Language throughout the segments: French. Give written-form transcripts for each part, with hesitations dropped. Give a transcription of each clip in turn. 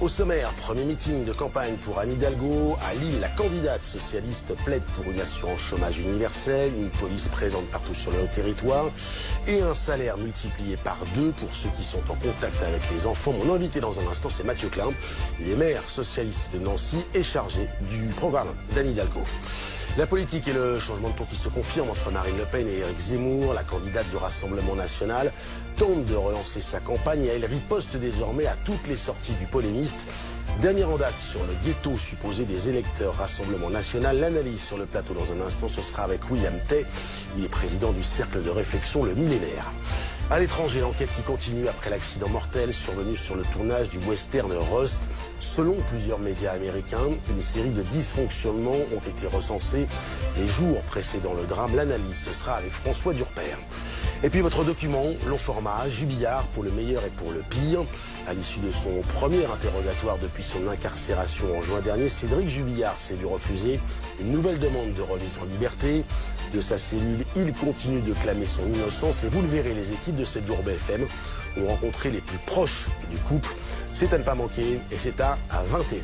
Au sommaire, premier meeting de campagne pour Anne Hidalgo. À Lille, la candidate socialiste plaide pour une assurance chômage universelle, une police présente partout sur le territoire et un salaire multiplié par 2 pour ceux qui sont en contact avec les enfants. Mon invité dans un instant, c'est Mathieu Klein. Il est maire socialiste de Nancy et chargé du programme d'Anne Hidalgo. La politique et le changement de ton qui se confirme entre Marine Le Pen et Éric Zemmour. La candidate du Rassemblement national tente de relancer sa campagne et elle riposte désormais à toutes les sorties du polémiste. Dernière en date sur le ghetto supposé des électeurs Rassemblement national. L'analyse sur le plateau dans un instant, ce sera avec William Tay. Il est président du cercle de réflexion Le Millénaire. À l'étranger, l'enquête qui continue après l'accident mortel survenu sur le tournage du western Rust. Selon plusieurs médias américains, une série de dysfonctionnements ont été recensés les jours précédant le drame. L'analyse, ce sera avec François Durper. Et puis votre document, long format, Jubillard pour le meilleur et pour le pire. À l'issue de son premier interrogatoire depuis son incarcération en juin dernier, Cédric Jubillard s'est vu refuser une nouvelle demande de remise en liberté. De sa cellule, il continue de clamer son innocence et vous le verrez, les équipes de 7 jours BFM ont rencontré les plus proches du couple. C'est à ne pas manquer et c'est à 21h.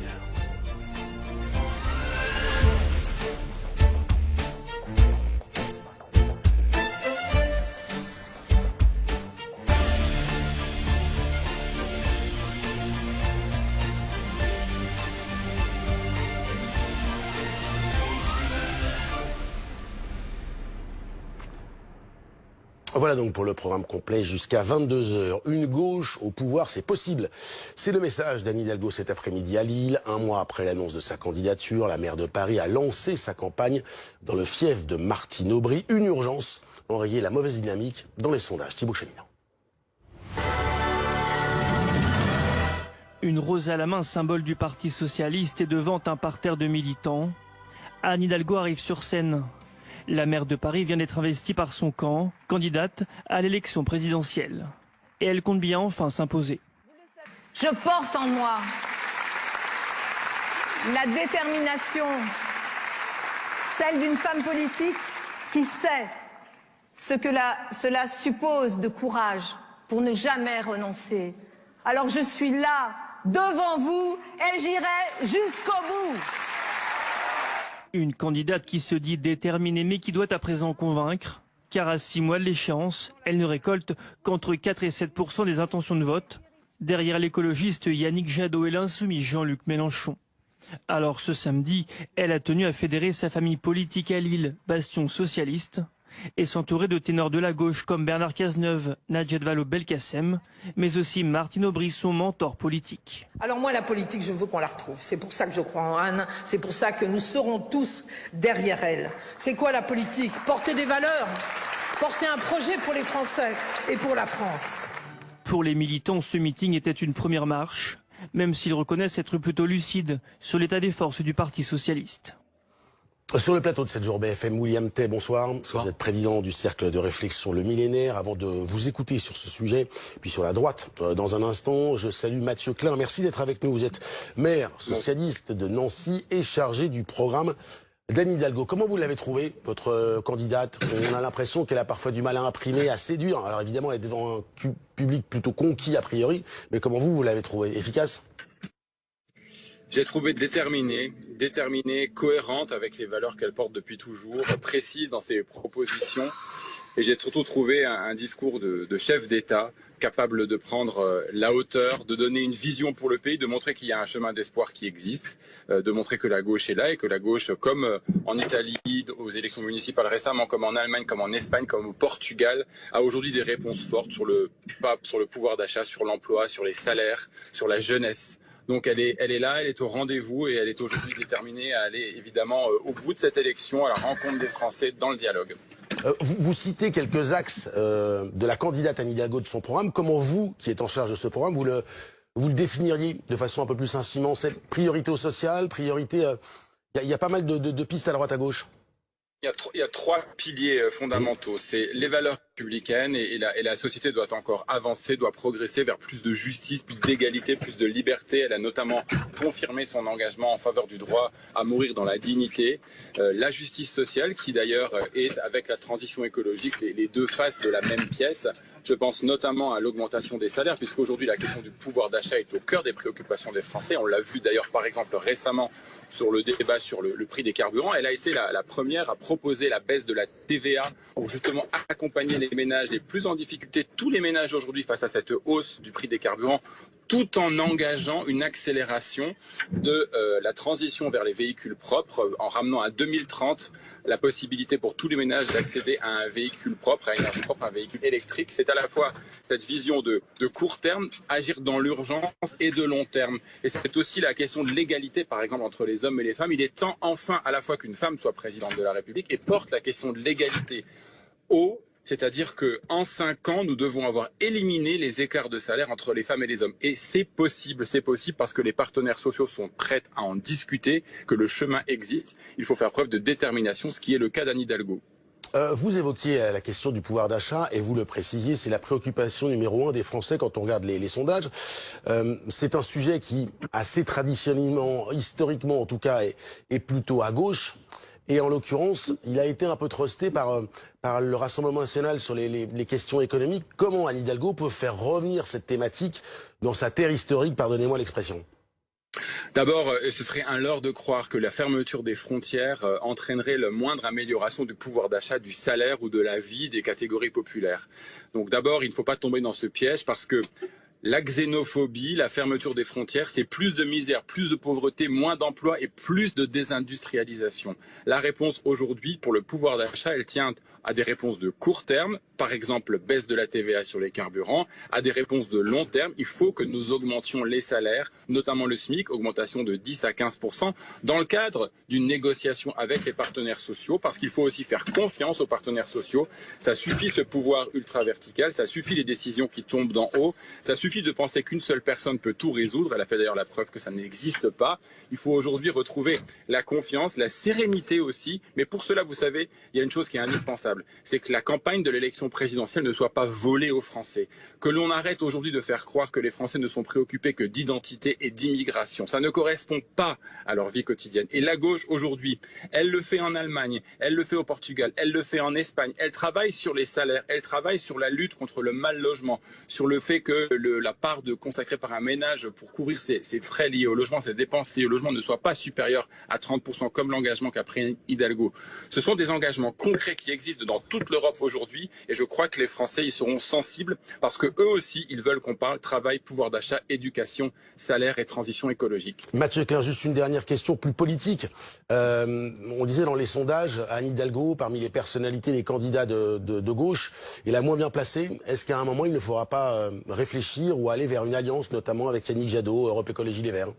Voilà donc pour le programme complet jusqu'à 22h. Une gauche au pouvoir, c'est possible. C'est le message d'Anne Hidalgo cet après-midi à Lille. Un mois après l'annonce de sa candidature, la maire de Paris a lancé sa campagne dans le fief de Martine Aubry. Une urgence, enrayer la mauvaise dynamique dans les sondages. Thibaut Cheminot. Une rose à la main, symbole du Parti socialiste, et devant un parterre de militants, Anne Hidalgo arrive sur scène. La maire de Paris vient d'être investie par son camp, candidate à l'élection présidentielle. Et elle compte bien enfin s'imposer. Je porte en moi la détermination, celle d'une femme politique qui sait ce que cela suppose de courage pour ne jamais renoncer. Alors je suis là, devant vous, et j'irai jusqu'au bout. Une candidate qui se dit déterminée mais qui doit à présent convaincre, car à 6 mois de l'échéance, elle ne récolte qu'entre 4 et 7% des intentions de vote, derrière l'écologiste Yannick Jadot et l'insoumis Jean-Luc Mélenchon. Alors ce samedi, elle a tenu à fédérer sa famille politique à Lille, bastion socialiste, et s'entourer de ténors de la gauche comme Bernard Cazeneuve, Najat Vallaud-Belkacem, mais aussi Martine Aubry, son mentor politique. Alors moi, la politique, je veux qu'on la retrouve. C'est pour ça que je crois en Anne, c'est pour ça que nous serons tous derrière elle. C'est quoi la politique? Porter des valeurs, porter un projet pour les Français et pour la France. Pour les militants, ce meeting était une première marche, même s'ils reconnaissent être plutôt lucides sur l'état des forces du Parti socialiste. Sur le plateau de 7 jours BFM, William Tay, bonsoir. Bonsoir. Vous êtes président du cercle de réflexion Le Millénaire. Avant de vous écouter sur ce sujet, puis sur la droite, dans un instant, je salue Mathieu Klein. Merci d'être avec nous. Vous êtes maire socialiste de Nancy et chargé du programme d'Anne Hidalgo. Comment vous l'avez trouvé, votre candidate? On a l'impression qu'elle a parfois du mal à imprimer, à séduire. Alors évidemment, elle est devant un public plutôt conquis a priori. Mais comment vous l'avez trouvé? Efficace? J'ai trouvé déterminée, cohérente avec les valeurs qu'elle porte depuis toujours, précise dans ses propositions. Et j'ai surtout trouvé un discours de chef d'État capable de prendre la hauteur, de donner une vision pour le pays, de montrer qu'il y a un chemin d'espoir qui existe, de montrer que la gauche est là et que la gauche, comme en Italie, aux élections municipales récemment, comme en Allemagne, comme en Espagne, comme au Portugal, a aujourd'hui des réponses fortes sur le pouvoir d'achat, sur l'emploi, sur les salaires, sur la jeunesse. Donc elle est là, elle est au rendez-vous et elle est aujourd'hui déterminée à aller évidemment au bout de cette élection, à la rencontre des Français dans le dialogue. Vous citez quelques axes de la candidate Anne Hidalgo de son programme. Comment vous, qui êtes en charge de ce programme, vous le définiriez de façon un peu plus intimement? C'est priorité au social, priorité... Il y a pas mal de pistes à droite à gauche. Il y a 3 piliers fondamentaux. C'est les valeurs républicaine et la société doit encore avancer, doit progresser vers plus de justice, plus d'égalité, plus de liberté. Elle a notamment confirmé son engagement en faveur du droit à mourir dans la dignité. La justice sociale, qui d'ailleurs est, avec la transition écologique, les deux faces de la même pièce. Je pense notamment à l'augmentation des salaires, puisqu'aujourd'hui la question du pouvoir d'achat est au cœur des préoccupations des Français. On l'a vu d'ailleurs par exemple récemment sur le débat sur le prix des carburants. Elle a été la première à proposer la baisse de la TVA pour justement accompagner les ménages les plus en difficulté, tous les ménages aujourd'hui face à cette hausse du prix des carburants, tout en engageant une accélération de la transition vers les véhicules propres, en ramenant à 2030 la possibilité pour tous les ménages d'accéder à un véhicule propre, à énergie propre, à un véhicule électrique. C'est à la fois cette vision de court terme, agir dans l'urgence, et de long terme. Et c'est aussi la question de l'égalité, par exemple, entre les hommes et les femmes. Il est temps enfin à la fois qu'une femme soit présidente de la République et porte la question de l'égalité haut. C'est-à-dire qu'en 5 ans, nous devons avoir éliminé les écarts de salaire entre les femmes et les hommes. Et c'est possible parce que les partenaires sociaux sont prêts à en discuter, que le chemin existe. Il faut faire preuve de détermination, ce qui est le cas d'Anne Hidalgo. Vous évoquiez la question du pouvoir d'achat et vous le précisiez, c'est la préoccupation numéro 1 des Français quand on regarde les sondages. C'est un sujet qui, assez traditionnellement, historiquement en tout cas, est plutôt à gauche. Et en l'occurrence, il a été un peu trusté par le Rassemblement national sur les questions économiques. Comment Anne Hidalgo peut faire revenir cette thématique dans sa terre historique, pardonnez-moi l'expression? D'abord, ce serait un leurre de croire que la fermeture des frontières entraînerait la moindre amélioration du pouvoir d'achat, du salaire ou de la vie des catégories populaires. Donc d'abord, il ne faut pas tomber dans ce piège parce que la xénophobie, la fermeture des frontières, c'est plus de misère, plus de pauvreté, moins d'emplois et plus de désindustrialisation. La réponse aujourd'hui pour le pouvoir d'achat, elle tient à des réponses de court terme, par exemple baisse de la TVA sur les carburants, à des réponses de long terme. Il faut que nous augmentions les salaires, notamment le SMIC, augmentation de 10 à 15%, dans le cadre d'une négociation avec les partenaires sociaux, parce qu'il faut aussi faire confiance aux partenaires sociaux. Ça suffit ce pouvoir ultra-vertical, ça suffit les décisions qui tombent d'en haut, ça suffit de penser qu'une seule personne peut tout résoudre. Elle a fait d'ailleurs la preuve que ça n'existe pas. Il faut aujourd'hui retrouver la confiance, la sérénité aussi. Mais pour cela, vous savez, il y a une chose qui est indispensable. C'est que la campagne de l'élection présidentielle ne soit pas volée aux Français. Que l'on arrête aujourd'hui de faire croire que les Français ne sont préoccupés que d'identité et d'immigration. Ça ne correspond pas à leur vie quotidienne. Et la gauche, aujourd'hui, elle le fait en Allemagne, elle le fait au Portugal, elle le fait en Espagne. Elle travaille sur les salaires, elle travaille sur la lutte contre le mal logement, sur le fait que la part consacrée par un ménage pour couvrir ses frais liés au logement, ses dépenses liées au logement ne soit pas supérieure à 30% comme l'engagement qu'a pris Hidalgo. Ce sont des engagements concrets qui existent dans toute l'Europe aujourd'hui et je crois que les Français y seront sensibles parce que eux aussi, ils veulent qu'on parle travail, pouvoir d'achat, éducation, salaire et transition écologique. Mathieu Klein, juste une dernière question plus politique. On disait dans les sondages, Anne Hidalgo, parmi les personnalités, les candidats de gauche, est la moins bien placée. Est-ce qu'à un moment, il ne faudra pas réfléchir ou aller vers une alliance, notamment avec Yannick Jadot, Europe Écologie Les Verts?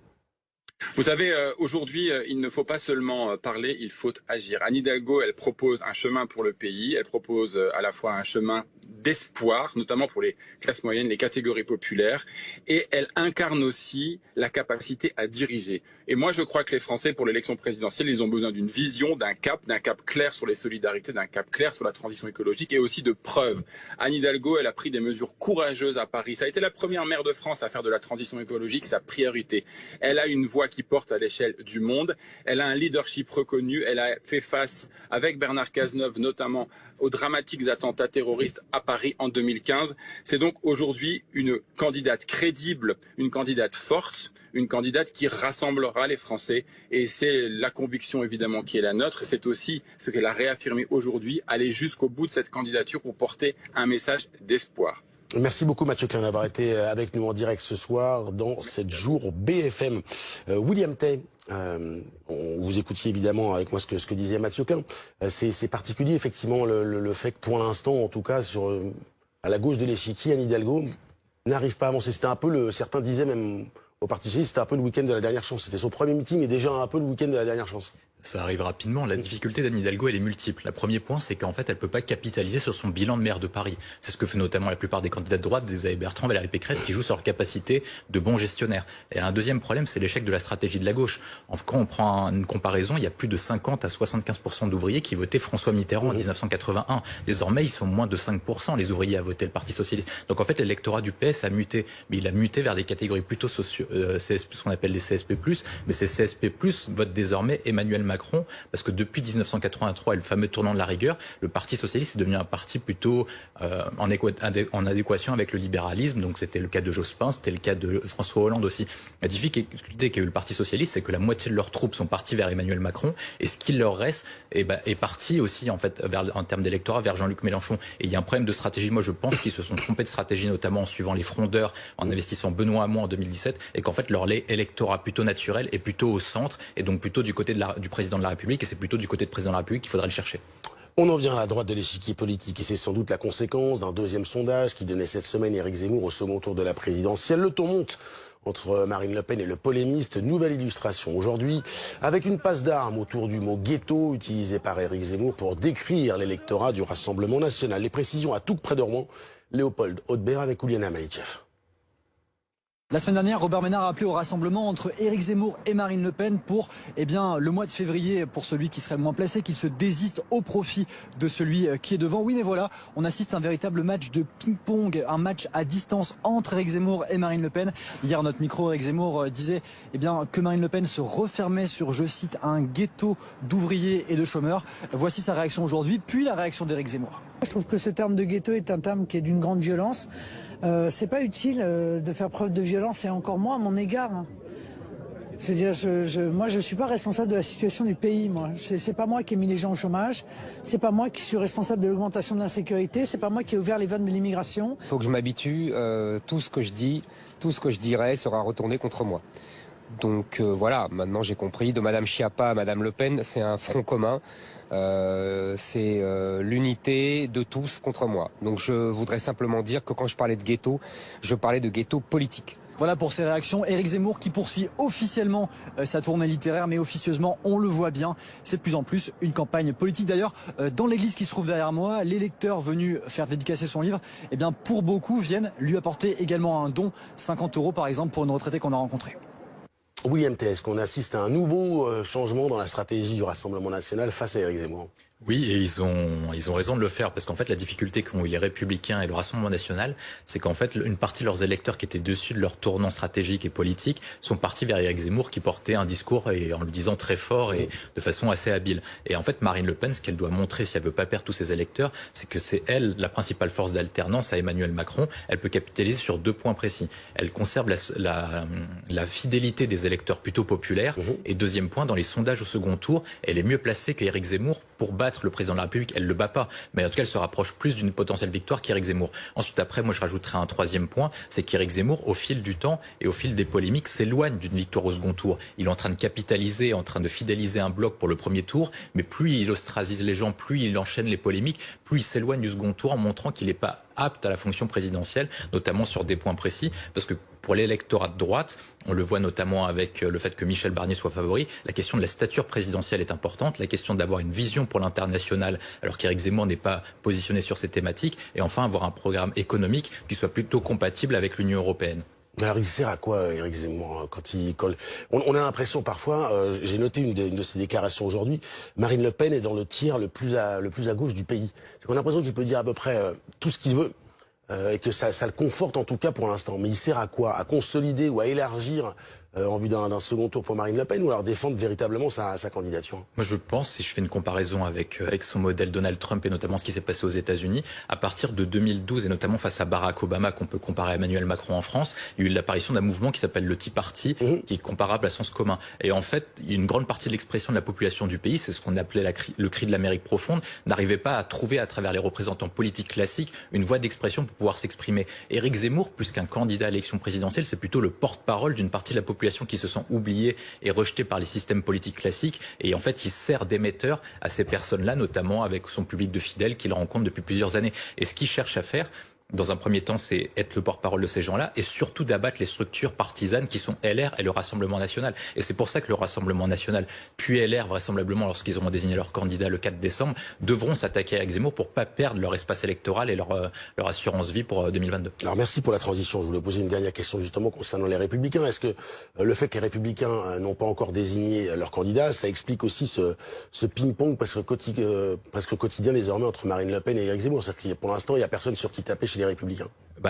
Vous savez, aujourd'hui, il ne faut pas seulement parler, il faut agir. Anne Hidalgo, elle propose un chemin pour le pays, elle propose à la fois un chemin d'espoir, notamment pour les classes moyennes, les catégories populaires, et elle incarne aussi la capacité à diriger. Et moi, je crois que les Français, pour l'élection présidentielle, ils ont besoin d'une vision, d'un cap clair sur les solidarités, d'un cap clair sur la transition écologique et aussi de preuves. Anne Hidalgo, elle a pris des mesures courageuses à Paris. Ça a été la première maire de France à faire de la transition écologique sa priorité. Elle a une voix qui porte à l'échelle du monde. Elle a un leadership reconnu. Elle a fait face, avec Bernard Cazeneuve notamment, aux dramatiques attentats terroristes à Paris en 2015. C'est donc aujourd'hui une candidate crédible, une candidate forte, une candidate qui rassemblera les Français. Et c'est la conviction évidemment qui est la nôtre. C'est aussi ce qu'elle a réaffirmé aujourd'hui, aller jusqu'au bout de cette candidature pour porter un message d'espoir. Merci beaucoup Mathieu Klein d'avoir été avec nous en direct ce soir dans 7 jours BFM. William Tay, vous écoutiez évidemment avec moi ce que disait Mathieu Klein. C'est particulier effectivement le fait que pour l'instant, en tout cas à la gauche de l'échiquier, Anne Hidalgo n'arrive pas à avancer. C'était un peu certains disaient même au Parti socialiste, c'était un peu le week-end de la dernière chance. C'était son premier meeting et déjà un peu le week-end de la dernière chance. Ça arrive rapidement. La difficulté d'Anne Hidalgo, elle est multiple. Le premier point, c'est qu'en fait, elle peut pas capitaliser sur son bilan de maire de Paris. C'est ce que fait notamment la plupart des candidats de droite, des Xavier Bertrand, Valérie Pécresse, qui jouent sur leur capacité de bons gestionnaires. Et un deuxième problème, c'est l'échec de la stratégie de la gauche. Quand on prend une comparaison, il y a plus de 50 à 75% d'ouvriers qui votaient François Mitterrand en 1981. Désormais, ils sont moins de 5%, les ouvriers, à voter le Parti socialiste. Donc en fait, l'électorat du PS a muté. Mais il a muté vers des catégories plutôt CSP, ce qu'on appelle les CSP+. Mais ces CSP+, votent désormais Emmanuel Macron, parce que depuis 1983 et le fameux tournant de la rigueur, le Parti socialiste est devenu un parti plutôt en adéquation avec le libéralisme. Donc c'était le cas de Jospin, c'était le cas de François Hollande aussi. La difficulté qu'a eu le Parti socialiste, c'est que la moitié de leurs troupes sont parties vers Emmanuel Macron, et ce qu'il leur reste est parti aussi en fait en termes d'électorat vers Jean-Luc Mélenchon. Et il y a un problème de stratégie. Moi, je pense qu'ils se sont trompés de stratégie, notamment en suivant les frondeurs, en investissant Benoît Hamon en 2017, et qu'en fait leur électorat plutôt naturel est plutôt au centre, et donc plutôt du côté du président de la République, et c'est plutôt du côté du président de la République qu'il faudrait le chercher. On en vient à la droite de l'échiquier politique, et c'est sans doute la conséquence d'un deuxième sondage qui donnait cette semaine Éric Zemmour au second tour de la présidentielle. Le ton monte entre Marine Le Pen et le polémiste. Nouvelle illustration aujourd'hui, avec une passe d'armes autour du mot ghetto utilisé par Éric Zemmour pour décrire l'électorat du Rassemblement national. Les précisions à Touques près de Rouen. Léopold Hautebert avec Ouliana Malichev. La semaine dernière, Robert Ménard a appelé au rassemblement entre Éric Zemmour et Marine Le Pen pour le mois de février, pour celui qui serait le moins placé, qu'il se désiste au profit de celui qui est devant. Oui, mais voilà, on assiste à un véritable match de ping-pong, un match à distance entre Éric Zemmour et Marine Le Pen. Hier, à notre micro, Éric Zemmour disait que Marine Le Pen se refermait sur, je cite, un ghetto d'ouvriers et de chômeurs. Voici sa réaction aujourd'hui, puis la réaction d'Éric Zemmour. Je trouve que ce terme de ghetto est un terme qui est d'une grande violence. C'est pas utile de faire preuve de violence, et encore moins à mon égard. Je veux dire, moi, je suis pas responsable de la situation du pays. Moi, c'est pas moi qui ai mis les gens au chômage. C'est pas moi qui suis responsable de l'augmentation de l'insécurité. C'est pas moi qui ai ouvert les vannes de l'immigration. Il faut que je m'habitue. Tout ce que je dis, tout ce que je dirai sera retourné contre moi. Donc voilà, maintenant j'ai compris. De Madame Schiappa à Madame Le Pen, c'est un front commun. C'est l'unité de tous contre moi. Donc je voudrais simplement dire que quand je parlais de ghetto, je parlais de ghetto politique. Voilà pour ses réactions. Éric Zemmour qui poursuit officiellement sa tournée littéraire, mais officieusement, on le voit bien, c'est de plus en plus une campagne politique. D'ailleurs, dans l'église qui se trouve derrière moi, les lecteurs venus faire dédicacer son livre, pour beaucoup viennent lui apporter également un don, 50 € par exemple, pour une retraitée qu'on a rencontrée. William T, est-ce qu'on assiste à un nouveau changement dans la stratégie du Rassemblement national face à Éric Zemmour? Oui, et ils ont raison de le faire, parce qu'en fait, la difficulté qu'ont eu les Républicains et le Rassemblement national, c'est qu'en fait, une partie de leurs électeurs qui étaient déçus de leur tournant stratégique et politique sont partis vers Éric Zemmour, qui portait un discours et en le disant très fort et de façon assez habile. Et en fait, Marine Le Pen, ce qu'elle doit montrer si elle veut pas perdre tous ses électeurs, c'est que c'est elle la principale force d'alternance à Emmanuel Macron. Elle peut capitaliser sur 2 points précis. Elle conserve la fidélité des électeurs plutôt populaires. Et deuxième point, dans les sondages au second tour, elle est mieux placée qu'Éric Zemmour pour battre le président de la République. Elle le bat pas, mais en tout cas elle se rapproche plus d'une potentielle victoire qu'Éric Zemmour. Ensuite, après, moi je rajouterai un troisième point, c'est qu'Éric Zemmour, au fil du temps et au fil des polémiques, s'éloigne d'une victoire au second tour. Il est en train de capitaliser, en train de fidéliser un bloc pour le premier tour, mais plus il ostracise les gens, plus il enchaîne les polémiques, plus il s'éloigne du second tour en montrant qu'il n'est pas apte à la fonction présidentielle, notamment sur des points précis, parce que pour l'électorat de droite, on le voit notamment avec le fait que Michel Barnier soit favori, la question de la stature présidentielle est importante, la question d'avoir une vision pour l'international, alors qu'Éric Zemmour n'est pas positionné sur ces thématiques, et enfin avoir un programme économique qui soit plutôt compatible avec l'Union européenne. Mais alors il sert à quoi Éric Zemmour quand il colle? On a l'impression parfois, j'ai noté une de ses déclarations aujourd'hui, Marine Le Pen est dans le tiers le plus à gauche du pays. On a l'impression qu'il peut dire à peu près tout ce qu'il veut et que ça le conforte en tout cas pour l'instant. Mais il sert à quoi? À consolider ou à élargir en vue d'un second tour pour Marine Le Pen, ou alors défendre véritablement sa candidature? Moi je pense, si je fais une comparaison avec son modèle Donald Trump et notamment ce qui s'est passé aux États-Unis, à partir de 2012 et notamment face à Barack Obama qu'on peut comparer à Emmanuel Macron en France, il y a eu l'apparition d'un mouvement qui s'appelle le Tea Party, qui est comparable à Sens commun. Et en fait, une grande partie de l'expression de la population du pays, c'est ce qu'on appelait le cri de l'Amérique profonde, n'arrivait pas à trouver à travers les représentants politiques classiques une voie d'expression pour pouvoir s'exprimer. Éric Zemmour, plus qu'un candidat à l'élection présidentielle, c'est plutôt le porte-parole d'une partie de la population qui se sent oubliée et rejetée par les systèmes politiques classiques. Et en fait, il sert d'émetteur à ces personnes-là, notamment avec son public de fidèles qu'il rencontre depuis plusieurs années. Et ce qu'il cherche à faire, dans un premier temps, c'est être le porte-parole de ces gens-là et surtout d'abattre les structures partisanes qui sont LR et le Rassemblement national. Et c'est pour ça que le Rassemblement national, puis LR, vraisemblablement, lorsqu'ils auront désigné leur candidat le 4 décembre, devront s'attaquer à Éric Zemmour pour pas perdre leur espace électoral et leur assurance vie pour 2022. Alors merci pour la transition. Je voulais poser une dernière question justement concernant les Républicains. Est-ce que le fait que les Républicains n'ont pas encore désigné leur candidat, ça explique aussi ce ping-pong presque quotidien désormais entre Marine Le Pen et Éric Zemmour? C'est-à-dire que pour l'instant, il n'y a personne sur qui taper chez les Républicains.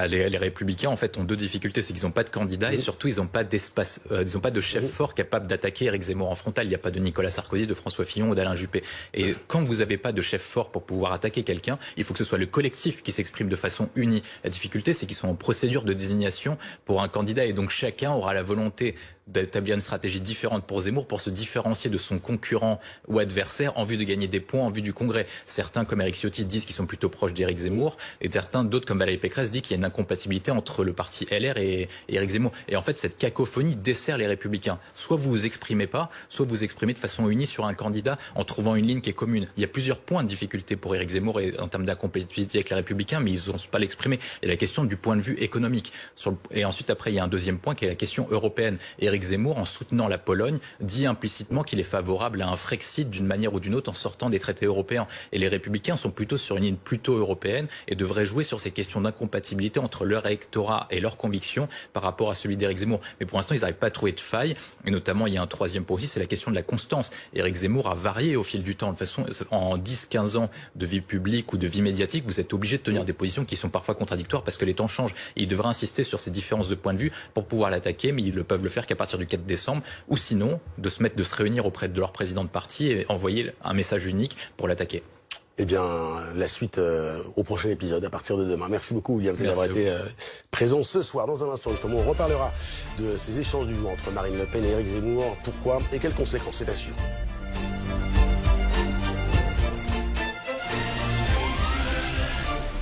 Les Républicains, en fait, ont deux difficultés. C'est qu'ils n'ont pas de candidat et surtout, ils n'ont pas d'espace, ils n'ont pas de chef fort capable d'attaquer Éric Zemmour en frontal. Il n'y a pas de Nicolas Sarkozy, de François Fillon ou d'Alain Juppé. Et quand vous n'avez pas de chef fort pour pouvoir attaquer quelqu'un, il faut que ce soit le collectif qui s'exprime de façon unie. La difficulté, c'est qu'ils sont en procédure de désignation pour un candidat et donc chacun aura la volonté d'établir une stratégie différente pour Zemmour pour se différencier de son concurrent ou adversaire en vue de gagner des points en vue du Congrès. Certains, comme Éric Ciotti, disent qu'ils sont plutôt proches d'Éric Zemmour et certains, d'autres, comme Valérie Pécresse, disent qu'il y a une incompatibilité entre le parti LR et Éric Zemmour. Et en fait, cette cacophonie dessert les Républicains. Soit vous vous exprimez pas, soit vous exprimez de façon unie sur un candidat en trouvant une ligne qui est commune. Il y a plusieurs points de difficulté pour Éric Zemmour en termes d'incompatibilité avec les Républicains, mais ils n'osent pas l'exprimer. Il y a la question du point de vue économique. Et ensuite, après, il y a un deuxième point qui est la question européenne. Éric Zemmour, en soutenant la Pologne, dit implicitement qu'il est favorable à un Frexit d'une manière ou d'une autre en sortant des traités européens. Et les Républicains sont plutôt sur une ligne plutôt européenne et devraient jouer sur ces questions d'incompatibilité entre leur électorat et leurs convictions par rapport à celui d'Éric Zemmour. Mais pour l'instant, ils n'arrivent pas à trouver de faille. Et notamment, il y a un troisième point aussi, c'est la question de la constance. Éric Zemmour a varié au fil du temps. De toute façon, en 10-15 ans de vie publique ou de vie médiatique, vous êtes obligé de tenir des positions qui sont parfois contradictoires parce que les temps changent. Et ils devraient insister sur ces différences de point de vue pour pouvoir l'attaquer, mais ils ne peuvent le faire qu'à partir du 4 décembre, ou sinon de se réunir auprès de leur président de parti et envoyer un message unique pour l'attaquer. Eh bien, la suite au prochain épisode à partir de demain. Merci beaucoup, William, d'avoir été présent ce soir. Dans un instant, justement, on reparlera de ces échanges du jour entre Marine Le Pen et Éric Zemmour. Pourquoi et quelles conséquences, c'est à suivre.